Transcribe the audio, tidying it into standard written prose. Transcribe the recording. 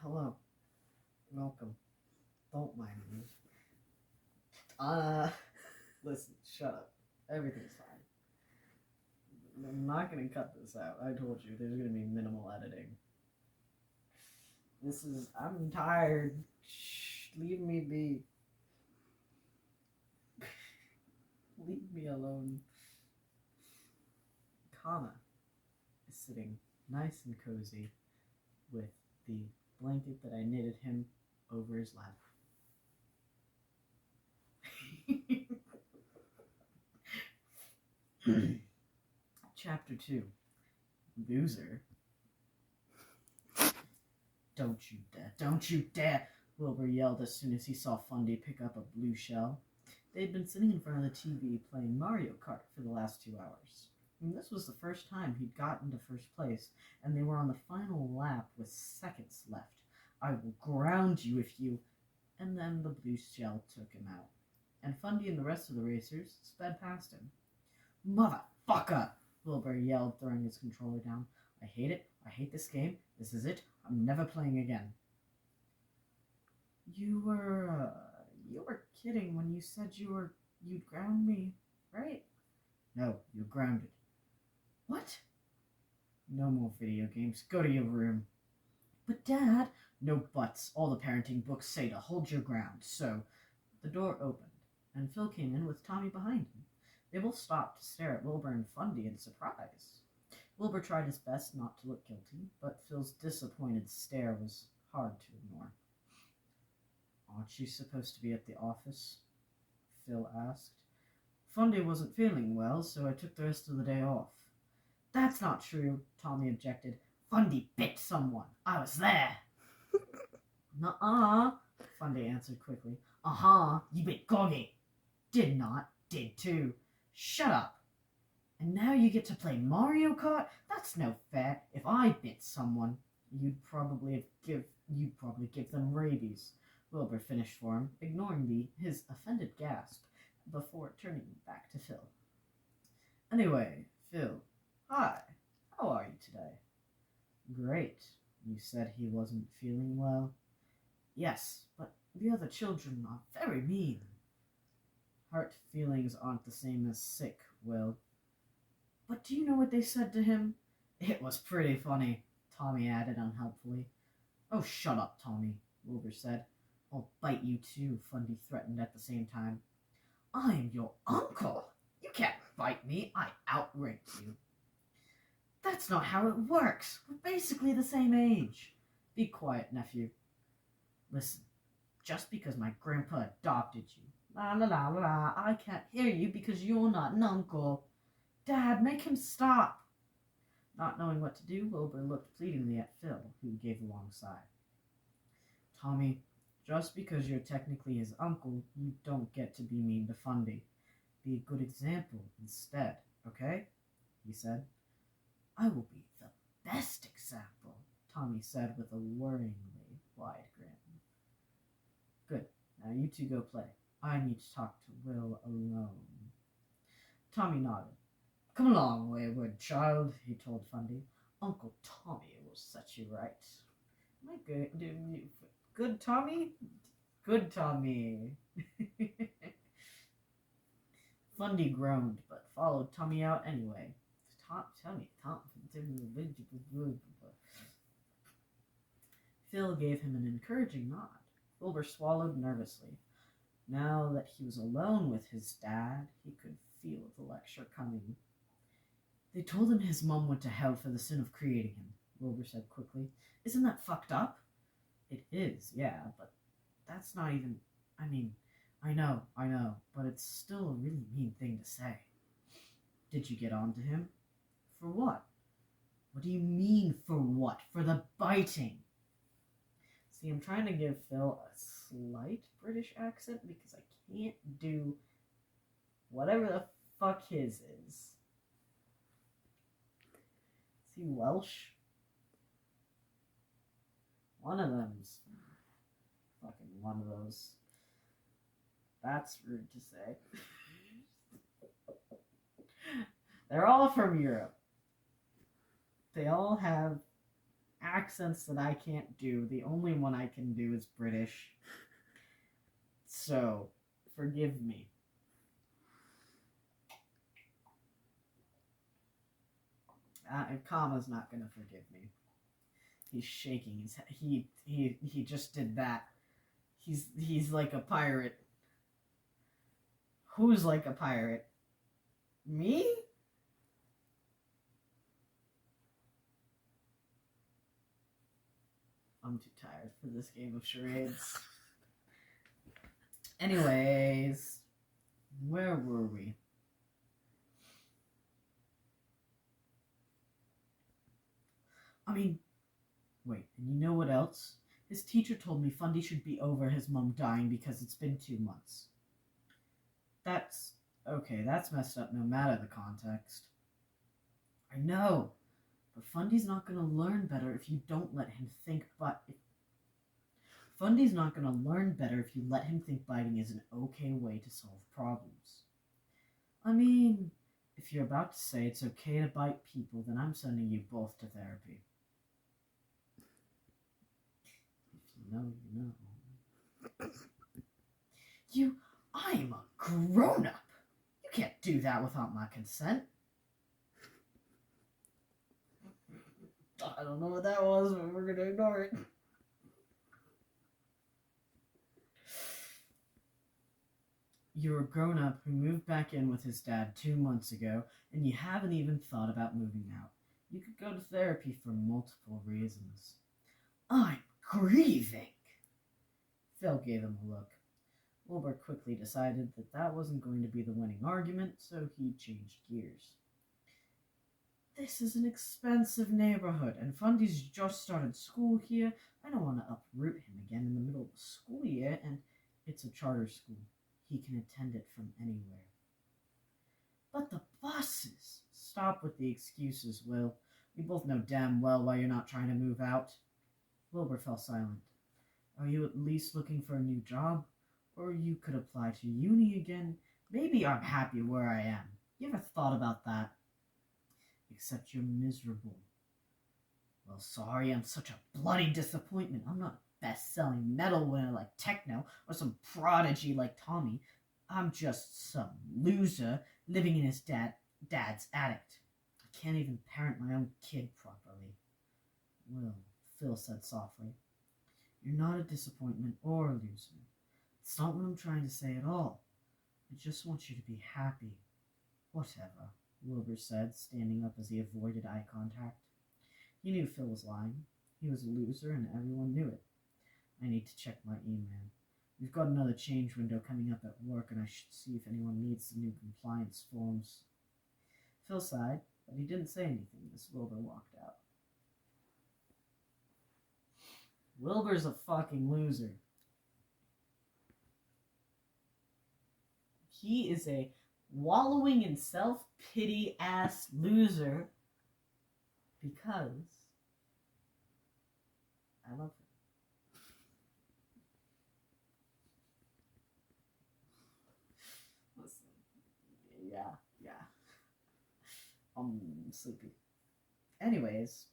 Hello. Welcome. Don't mind me. Listen, shut up. Everything's fine. I'm not gonna cut this out. I told you, there's gonna be minimal editing. I'm tired. Shh, leave me be. Leave me alone. Kana is sitting nice and cozy with the blanket that I knitted him over his lap. Chapter 2. Boozer. Don't you dare, don't you dare! Wilbur yelled as soon as he saw Fundy pick up a blue shell. They had been sitting in front of the TV playing Mario Kart for the last 2 hours. And this was the first time he'd gotten to first place, and they were on the final lap with seconds left. I will ground you if you... And then the blue shell took him out, and Fundy and the rest of the racers sped past him. Motherfucker! Wilbur yelled, throwing his controller down. I hate it. I hate this game. This is it. I'm never playing again. You were kidding when you said you'd ground me, right? No, you're grounded. What? No more video games. Go to your room. But Dad... No buts. All the parenting books say to hold your ground, so... The door opened, and Phil came in with Tommy behind him. They both stopped to stare at Wilbur and Fundy in surprise. Wilbur tried his best not to look guilty, but Phil's disappointed stare was hard to ignore. Aren't you supposed to be at the office? Phil asked. Fundy wasn't feeling well, so I took the rest of the day off. That's not true, Tommy objected. Fundy bit someone. I was there. Nuh-uh, Fundy answered quickly. Uh-huh, you bit Goggy. Did not, did too. Shut up. And now you get to play Mario Kart? That's no fair. If I bit someone, you'd probably give them rabies. Wilbur finished for him, ignoring his offended gasp before turning back to Phil. Anyway, Phil, hi. How are you today? Great. You said he wasn't feeling well? Yes, but the other children are very mean. Hurt feelings aren't the same as sick, Will. But do you know what they said to him? It was pretty funny, Tommy added unhelpfully. Oh, shut up, Tommy, Wilbur said. I'll bite you too, Fundy threatened at the same time. I'm your uncle. You can't bite me. I outranked you. That's not how it works. We're basically the same age. Be quiet, nephew. Listen, just because my grandpa adopted you. La la la la, I can't hear you because you're not an uncle. Dad, make him stop. Not knowing what to do, Wilbur looked pleadingly at Phil, who gave a long sigh. Tommy, just because you're technically his uncle, you don't get to be mean to Fundy. Be a good example instead, okay? He said. I will be the best example, Tommy said with a worryingly wide grin. Good. Now you two go play. I need to talk to Will alone. Tommy nodded. Come along, wayward child, he told Fundy. Uncle Tommy will set you right. Am I good, Tommy? Good, Tommy. Fundy groaned, but followed Tommy out anyway. Tommy. Phil gave him an encouraging nod. Wilbur swallowed nervously. Now that he was alone with his dad, he could feel the lecture coming. They told him his mom went to hell for the sin of creating him, Wilbur said quickly. Isn't that fucked up? It is, yeah, but that's not even... I know, but it's still a really mean thing to say. Did you get on to him? For what? What do you mean, for what? For the biting. See, I'm trying to give Phil a slight British accent because I can't do whatever the fuck his is. Is he Welsh? One of them's fucking one of those. That's rude to say. They're all from Europe. They all have accents that I can't do. The only one I can do is British. So, forgive me. Kama's not gonna forgive me. He's shaking his head. He just did that. He's like a pirate. Who's like a pirate? Me? I'm too tired for this game of charades. Anyways, where were we? I mean, wait, and you know what else? His teacher told me Fundy should be over his mom dying because it's been 2 months. That's okay, that's messed up no matter the context. I know, but Fundy's not going to learn better if you don't let him think, Fundy's not going to learn better if you let him think biting is an okay way to solve problems. I mean, if you're about to say it's okay to bite people, then I'm sending you both to therapy. If you know, you know. I am a grown-up. You can't do that without my consent. I don't know what that was, but we're gonna ignore it. You're a grown-up who moved back in with his dad 2 months ago, and you haven't even thought about moving out. You could go to therapy for multiple reasons. I'm grieving! Phil gave him a look. Wilbur quickly decided that that wasn't going to be the winning argument, so he changed gears. This is an expensive neighborhood, and Fundy's just started school here. I don't want to uproot him again in the middle of the school year, and it's a charter school. He can attend it from anywhere. But the buses! Stop with the excuses, Will. We both know damn well why you're not trying to move out. Wilbur fell silent. Are you at least looking for a new job? Or you could apply to uni again. Maybe I'm happy where I am. You ever thought about that? Except you're miserable. Well, sorry, I'm such a bloody disappointment. I'm not a best-selling medal winner like Techno, or some prodigy like Tommy. I'm just some loser living in his dad's attic. I can't even parent my own kid properly. Will, Phil said softly. You're not a disappointment or a loser. It's not what I'm trying to say at all. I just want you to be happy. Whatever, Wilbur said, standing up as he avoided eye contact. He knew Phil was lying. He was a loser, and everyone knew it. I need to check my email. We've got another change window coming up at work, and I should see if anyone needs the new compliance forms. Phil sighed, but he didn't say anything as Wilbur walked out. Wilbur's a fucking loser. He is a wallowing in self-pity ass loser because I love him. Listen, yeah. I'm sleepy. Anyways,